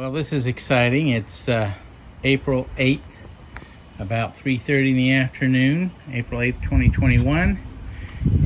Well, this is exciting. It's April 8th, about 3:30 in the afternoon, April 8th, 2021,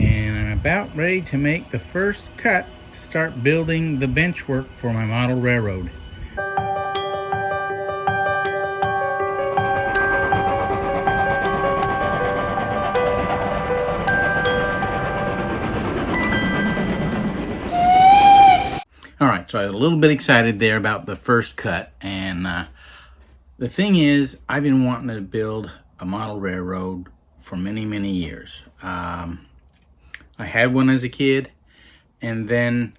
and I'm about ready to make the first cut to start building the benchwork for my model railroad. Alright, so I was a little bit excited there about the first cut, and the thing is, I've been wanting to build a model railroad for many years. I had one as a kid, and then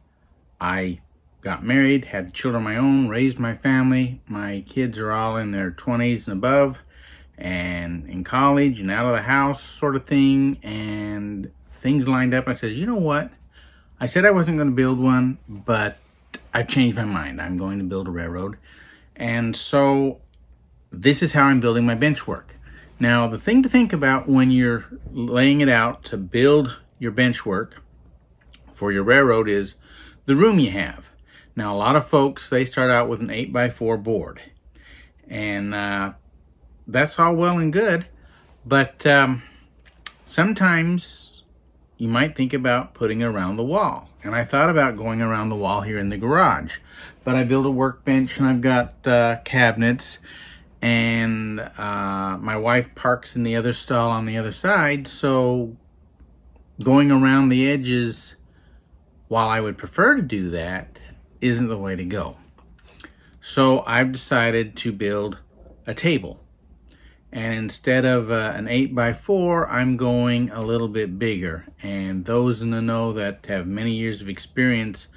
I got married, had children of my own, raised my family. My kids are all in their 20s and above, and in college and out of the house sort of thing, and things lined up. I said, you know what? I said I wasn't going to build one, but I've changed my mind. I'm going to build a railroad. And so this is how I'm building my benchwork. Now, the thing to think about when you're laying it out to build your benchwork for your railroad is the room you have. Now, a lot of folks, they start out with an 8x4 board. And that's all well and good. But sometimes you might think about putting it around the wall. And I thought about going around the wall here in the garage. But I built a workbench and I've got cabinets. And my wife parks in the other stall on the other side. So going around the edges, while I would prefer to do that, isn't the way to go. So I've decided to build a table. And instead of an 8x4, I'm going a little bit bigger. And those in the know that have many years of experience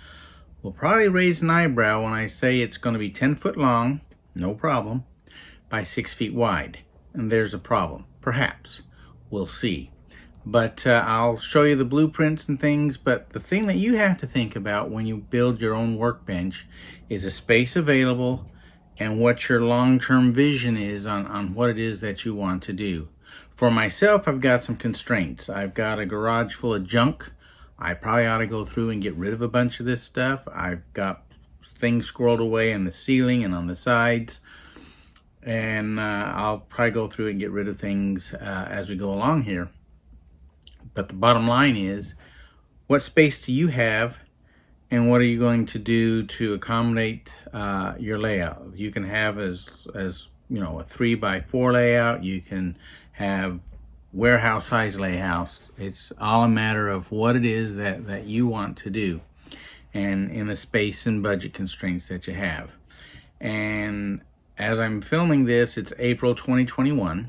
will probably raise an eyebrow when I say it's going to be 10 foot long, no problem, by 6 feet wide. And there's a problem. Perhaps. We'll see. But I'll show you the blueprints and things. But the thing that you have to think about when you build your own workbench is the space available and what your long-term vision is on what it is that you want to do. For myself, I've got some constraints. I've got a garage full of junk. I probably ought to go through and get rid of a bunch of this stuff. I've got things squirreled away in the ceiling and on the sides. And I'll probably go through and get rid of things as we go along here. But the bottom line is, what space do you have? And what are you going to do to accommodate your layout? You can have as you know, a 3x4 layout. You can have warehouse size layouts. It's all a matter of what it is that you want to do, and in the space and budget constraints that you have. And as I'm filming this, it's April 2021.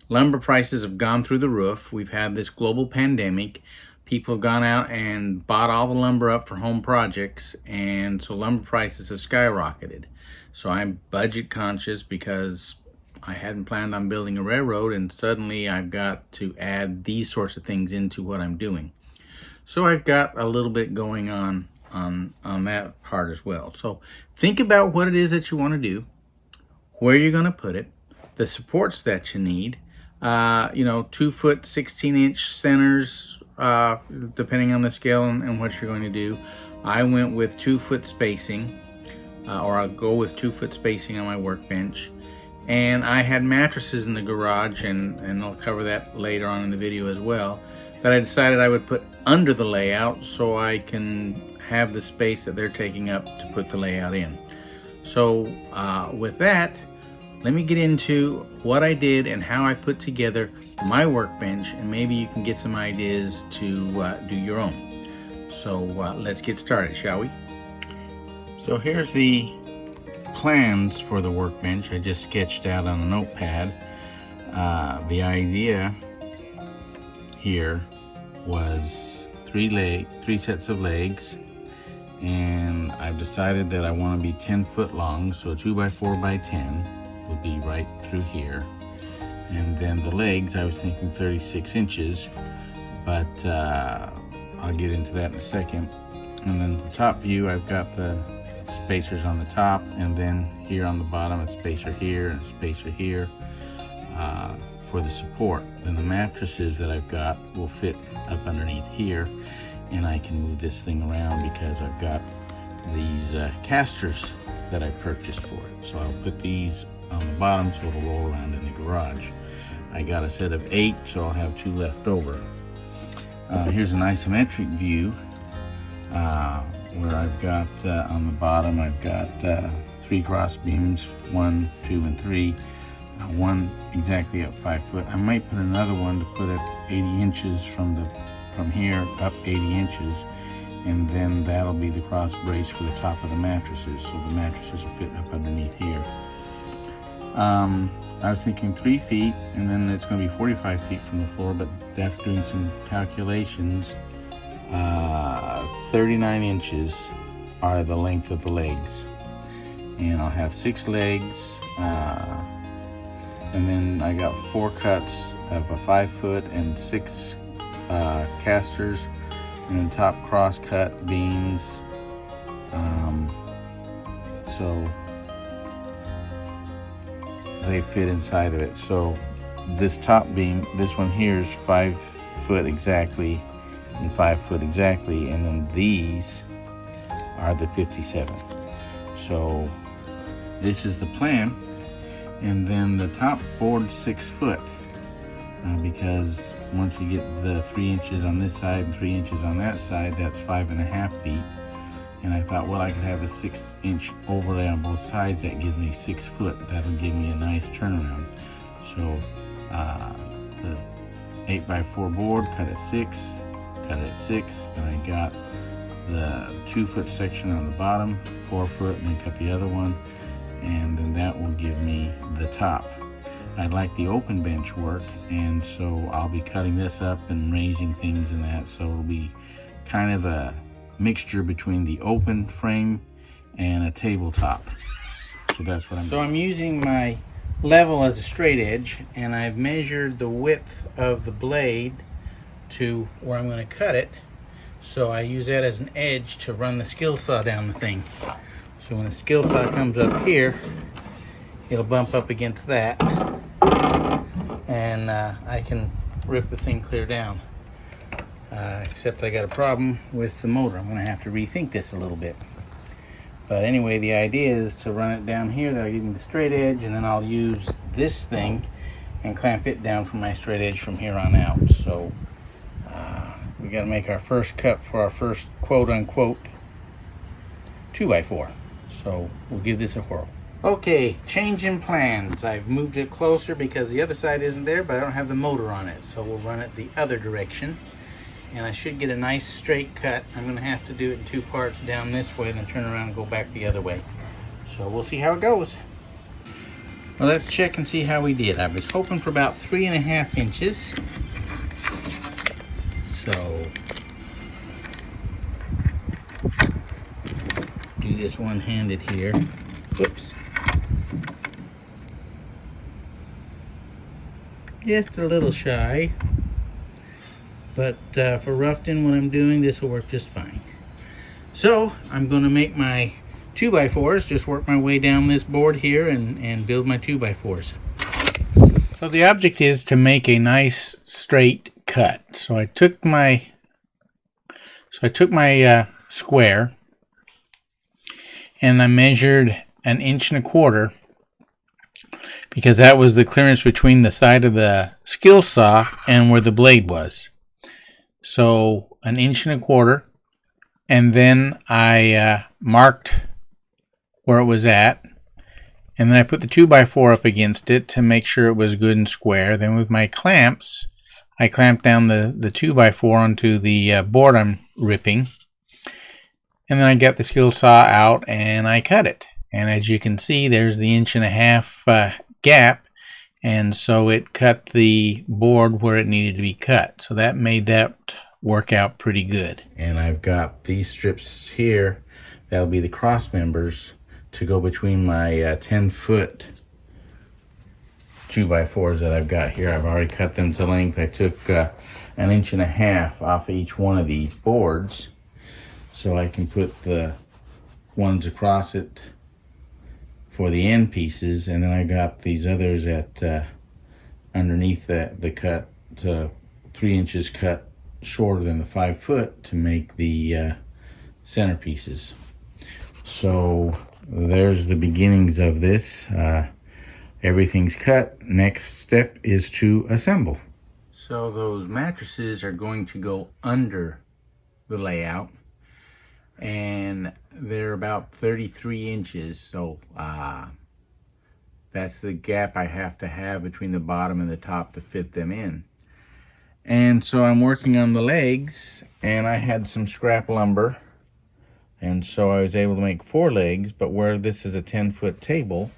Lumber prices have gone through the roof. We've had this global pandemic. People have gone out and bought all the lumber up for home projects, and so lumber prices have skyrocketed. So I'm budget conscious because I hadn't planned on building a railroad, and suddenly I've got to add these sorts of things into what I'm doing. So I've got a little bit going on that part as well. So think about what it is that you want to do, where you're going to put it, the supports that you need. 2 foot 16-inch centers, depending on the scale and what you're going to do. I went with 2 foot spacing, or I'll go with 2 foot spacing on my workbench. And I had mattresses in the garage, and I'll cover that later on in the video as well, that I decided I would put under the layout so I can have the space that they're taking up to put the layout in. So with that, let me get into what I did and how I put together my workbench, and maybe you can get some ideas to do your own. So let's get started, shall we? So here's the plans for the workbench I just sketched out on a notepad. The idea here was three sets of legs, and I've decided that I want to be 10 foot long, so 2x4x10 would be right through here. And then the legs, I was thinking 36 inches, but I'll get into that in a second. And then the top view, I've got the spacers on the top, and then here on the bottom, a spacer here and a spacer here for the support. Then the mattresses that I've got will fit up underneath here, and I can move this thing around because I've got these casters that I purchased for it. So I'll put these on the bottom so it'll roll around in the garage. I got a set of 8, so I'll have 2 left over. Here's an isometric view where I've got on the bottom I've got 3 cross beams, 1, 2, and 3. One exactly up 5 foot. I might put another one to put it 80 inches from here up 80 inches, and then that'll be the cross brace for the top of the mattresses, so the mattresses will fit up underneath here. I was thinking 3 feet, and then it's going to be 45 feet from the floor, but after doing some calculations, 39 inches are the length of the legs, and I'll have 6 legs, and then I got 4 cuts of a 5 foot and 6 casters, and then top cross cut beams. So they fit inside of it. So this top beam, this one here is 5 foot exactly and 5 foot exactly, and then these are the 57. So this is the plan. And then the top board's 6 foot, because once you get the 3 inches on this side and 3 inches on that side, that's 5.5 feet. And I thought, well, I could have a 6-inch overlay on both sides. That gives me 6 foot. That'll give me a nice turnaround. So the 8x4 board, cut at 6, cut it at 6. Then I got the 2 foot section on the bottom, 4 foot, and then cut the other one. And then that will give me the top. I like the open bench work, and so I'll be cutting this up and raising things and that, so it'll be kind of a mixture between the open frame and a tabletop. So that's what I'm doing. So I'm using my level as a straight edge, and I've measured the width of the blade to where I'm going to cut it, so I use that as an edge to run the skill saw down the thing. So when the skill saw comes up here, it'll bump up against that, and I can rip the thing clear down. Except I got a problem with the motor. I'm going to have to rethink this a little bit. But anyway, the idea is to run it down here. That'll give me the straight edge, and then I'll use this thing and clamp it down from my straight edge from here on out. So we got to make our first cut for our first quote-unquote 2x4. So we'll give this a whirl. Okay, change in plans. I've moved it closer because the other side isn't there, but I don't have the motor on it. So we'll run it the other direction. And I should get a nice straight cut. I'm going to have to do it in 2 parts, down this way and then turn around and go back the other way. So we'll see how it goes. Well, let's check and see how we did. I was hoping for about 3.5 inches. So do this one-handed here. Whoops. Just a little shy. But for roughed-in what I'm doing, this will work just fine. So I'm going to make my 2x4s, just work my way down this board here and build my 2x4s. So the object is to make a nice straight cut. So I took my square, and I measured 1.25 inches, because that was the clearance between the side of the skill saw and where the blade was. So 1.25 inches, and then I marked where it was at, and then I put the 2x4 up against it to make sure it was good and square. Then with my clamps, I clamped down the 2x4 onto the board I'm ripping, and then I got the skill saw out and I cut it. And as you can see, there's the 1.5 inch gap, and so it cut the board where it needed to be cut. So that made that work out pretty good. And I've got these strips here, that'll be the cross members to go between my 10-foot 2x4s that I've got here. I've already cut them to length. I took 1.5 inches off of each one of these boards, so I can put the ones across it for the end pieces, and then I got these others at underneath the cut, to 3 inches cut shorter than the 5 foot to make the centerpieces. So there's the beginnings of this. Everything's cut. Next step is to assemble. So those mattresses are going to go under the layout, and they're about 33 inches. So that's the gap I have to have between the bottom and the top to fit them in. And so I'm working on the legs, and I had some scrap lumber, and so I was able to make 4 legs. But where this is a 10-foot table,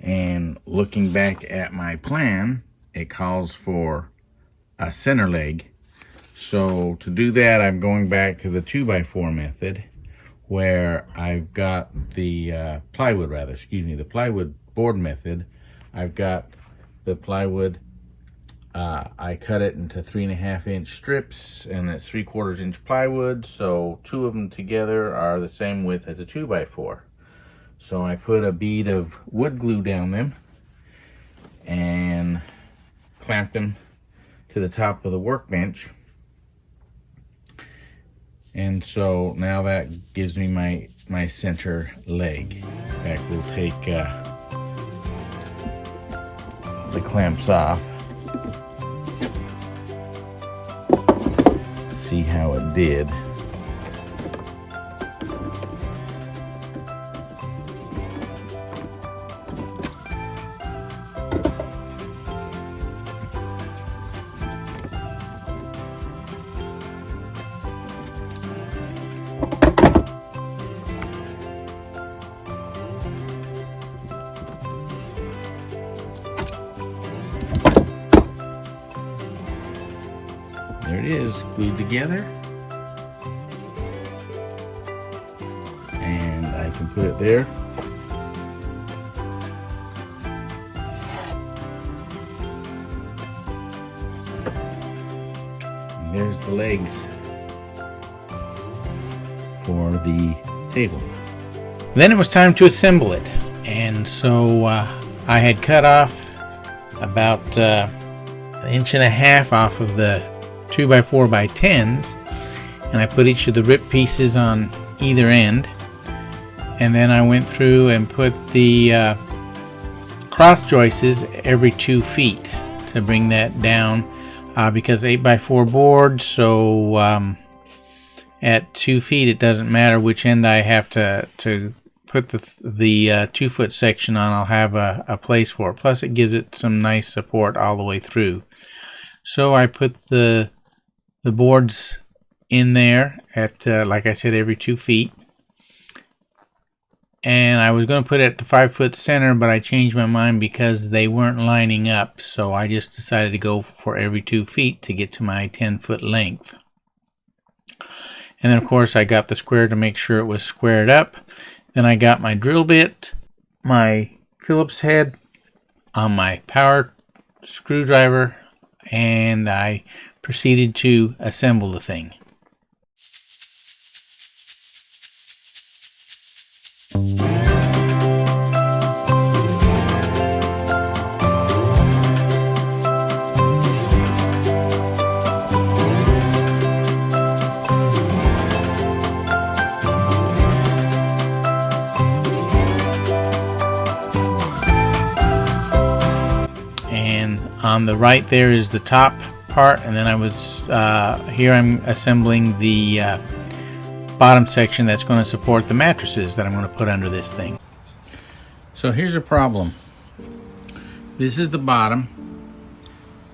and looking back at my plan, it calls for a center leg. So to do that, I'm going back to the 2x4 method, where I've got the the plywood board method. I've got the plywood, I cut it into 3.5 inch strips, and that's 3/4 inch plywood, so 2 of them together are the same width as a 2x4. So I put a bead of wood glue down them and clamped them to the top of the workbench. And so now that gives me my center leg. In fact, we'll take the clamps off. See how it did. There it is, glued together. And I can put it there. And there's the legs for the table. Then it was time to assemble it. And so I had cut off about 1.5 inches off of the 2x4x10s, and I put each of the rip pieces on either end, and then I went through and put the cross joists every 2 feet to bring that down, because 8x4 board, so at 2 feet it doesn't matter which end I have to put the 2-foot section on. I'll have a place for it, plus it gives it some nice support all the way through. So I put the boards in there at, like I said, every 2 feet. And I was going to put it at the 5-foot center, but I changed my mind because they weren't lining up. So I just decided to go for every 2 feet to get to my 10-foot length. And then, of course, I got the square to make sure it was squared up. Then I got my drill bit, my Phillips head on my power screwdriver, and I proceeded to assemble the thing. And on the right there is the top part, and then I was here I'm assembling the bottom section that's going to support the mattresses that I'm going to put under this thing. So here's a problem. This is the bottom,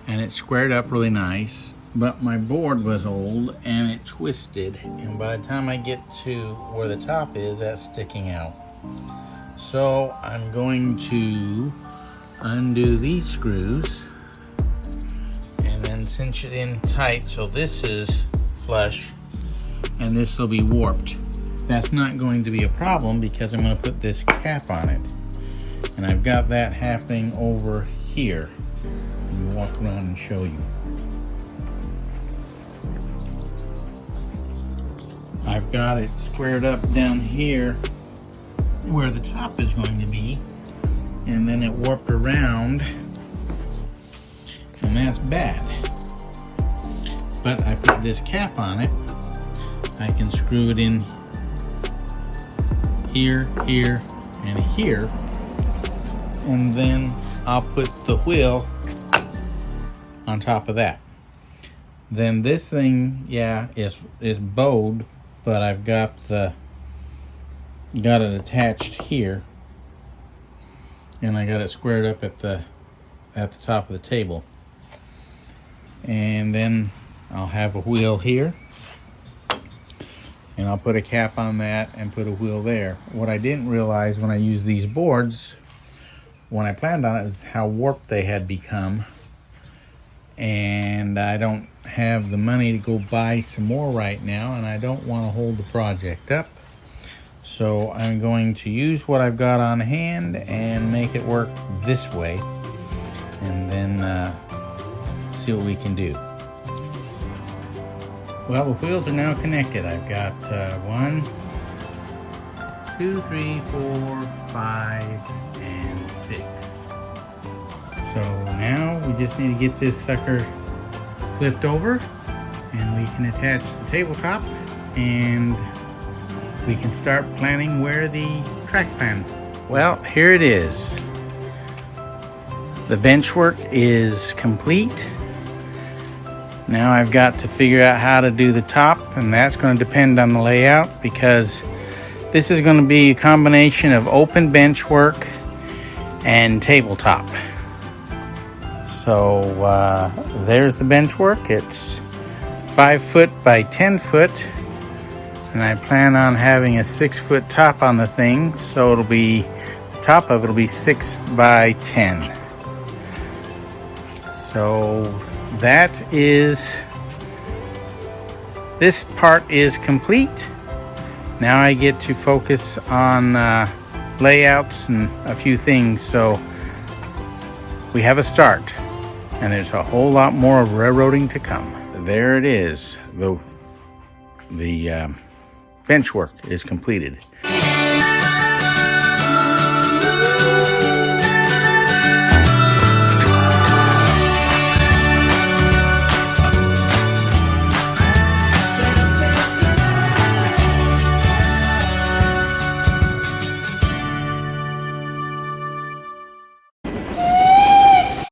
and it's squared up really nice, but my board was old and it twisted, and by the time I get to where the top is, that's sticking out. So I'm going to undo these screws and then cinch it in tight so this is flush and this will be warped. That's not going to be a problem because I'm going to put this cap on it, and I've got that happening over here. Let me walk around and show you. I've got it squared up down here where the top is going to be, and then it warped around, and that's bad. But I put this cap on it. I can screw it in here, here, and here. And then I'll put the wheel on top of that. Then this thing, yeah, is bowed, but I've got it attached here, and I got it squared up at the top of the table. And then I'll have a wheel here, and I'll put a cap on that and put a wheel there. What I didn't realize when I used these boards, when I planned on it, is how warped they had become. And I don't have the money to go buy some more right now, and I don't want to hold the project up. So I'm going to use what I've got on hand and make it work this way, and then see what we can do. Well, the wheels are now connected. I've got 1, 2, 3, 4, 5, and 6. So now we just need to get this sucker flipped over, and we can attach the tabletop, and we can start planning where the track plan. Well, here it is. The bench work is complete. Now I've got to figure out how to do the top, and that's going to depend on the layout, because this is going to be a combination of open bench work and tabletop. So there's the bench work. It's 5 foot by 10 foot, and I plan on having a 6 foot top on the thing, so it'll be, the top of it'll be 6 by 10. So that is, this part is complete. Now I get to focus on layouts and a few things. So we have a start, and there's a whole lot more railroading to come. There it is. The bench work is completed.